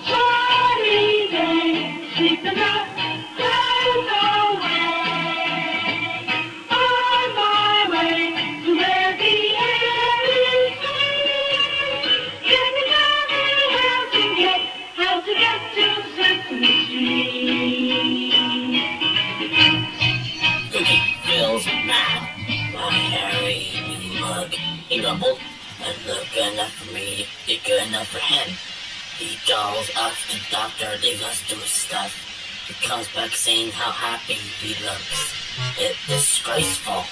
Sorry, they sleep the night away. On my way to where the air is free. Getting down how to get to Sesame Street. Cookie feels mad. My Harry, you look, he grumbled. Not look enough for me, be good enough for him. He goes up to the doctor, leaves us to his stuff. He comes back saying how happy he looks. It's disgraceful.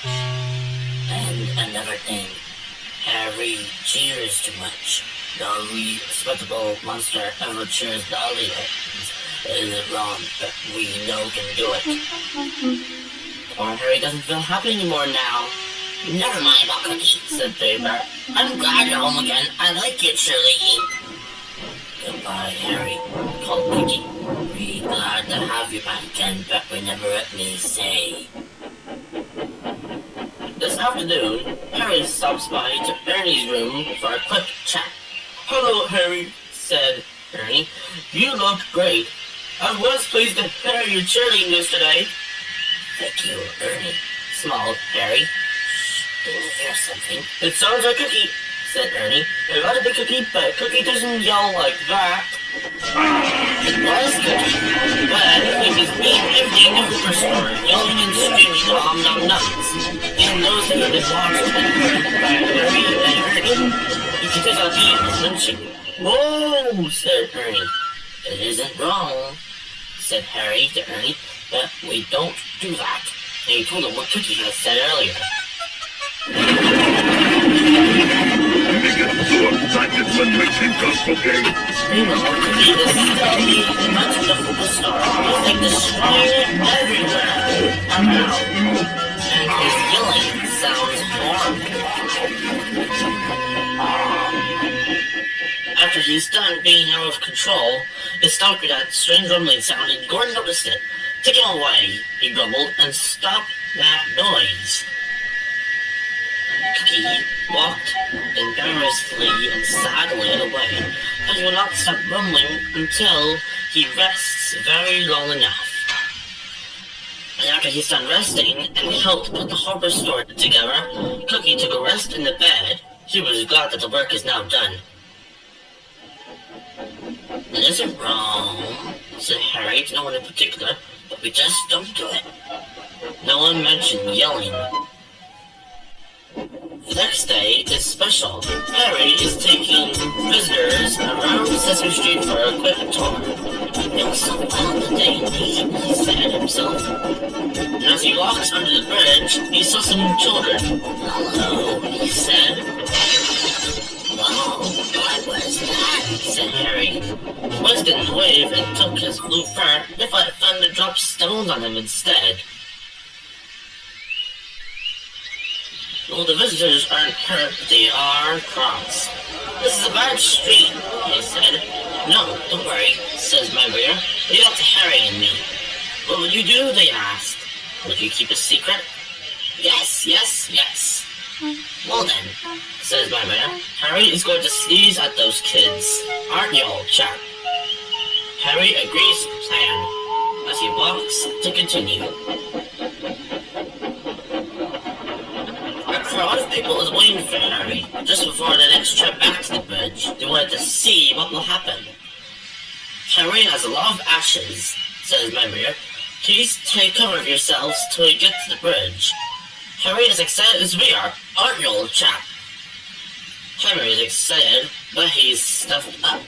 And another thing, Harry cheers too much. No respectable monster ever cheers lollipops. It is wrong, but we know can do it. Poor Harry doesn't feel happy anymore now. Never mind about Cookie, said Bear. I'm glad you're home again. I like you, Shirley. Goodbye, Harry, called Cookie. Be glad to have you back again, but remember what me say. This afternoon, Harry stops by to Ernie's room for a quick chat. Hello, Harry, said Ernie. You look great. I was pleased to hear you cheering yesterday. Thank you, Ernie, smiled Harry. Did you hear something? It sounds like Cookie, said Ernie. It ought to be Cookie, but Cookie doesn't yell like that. It was Cookie, but he was being empty in the Hooper store, yelling and screaming nom nom noms. In those that had been watched and heard by Harry and Ernie, you could take out being lynching. Whoa, said Ernie. It isn't wrong, said Harry to Ernie, but we don't do that. And he told him what Cookie had said earlier. Meanwhile, Cookie is steadily munching the Hooper star. He's like destroying it everywhere around. And his yelling sounds horrible. After he's done being out of control, it stopped with that strange rumbling sound, and Gordon noticed it. Take him away, he grumbled, and stop that noise. Cookie walked embarrassedly and sadly away, but he will not stop rumbling until he rests very long enough. And after he's done resting and helped put the harbor store together, Cookie took a rest in the bed. He was glad that the work is now done. It isn't wrong, said Harry to no one in particular, but we just don't do it. No one mentioned yelling. The next day is special. Harry is taking visitors around Sesame Street for a quick tour. It was so wild today, he said himself. And as he walks under the bridge, he saw some children. Hello, he said. Whoa, what was that? Said Harry. The boys didn't wave and took his blue fur. They thought it fun to drop stones on him instead. Well, the visitors aren't hurt, they are cross. This is a bad street, he said. No, don't worry, says my rear. Leave that to Harry and me. What will you do, they asked. Will you keep a secret? Yes, yes, yes. Well then, says my rear. Harry is going to sneeze at those kids. Aren't you, old chap? Harry agrees to the plan as he walks to continue. A crowd of people is waiting for Harry just before the next trip back to the bridge. They wanted to see what will happen. Harry has a lot of ashes, says my rear. Please take care of yourselves till we get to the bridge. Harry is excited as we are, aren't you, old chap? Harry is excited, but he's stuffed up.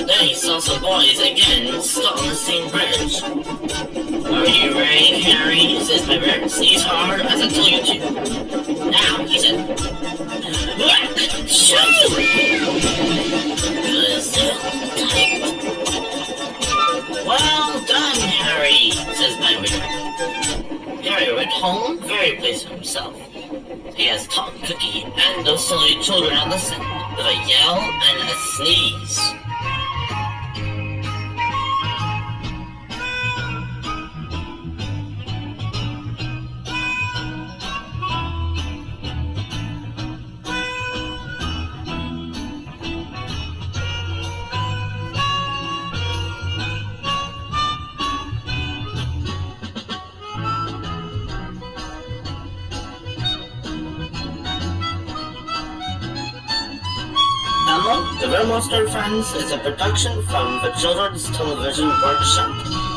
Then he saw some boys again stuck on the same bridge. Are you ready, Harry? Says my bear. Sneeze hard as I told you to. Now, he said. Shoo! Well done, Harry, says my bear. Harry went home very pleased with himself. He has taught Cookie and those silly children to listen with a yell and a sneeze. Elmo, the Real Monster Friends is a production from the Children's Television Workshop.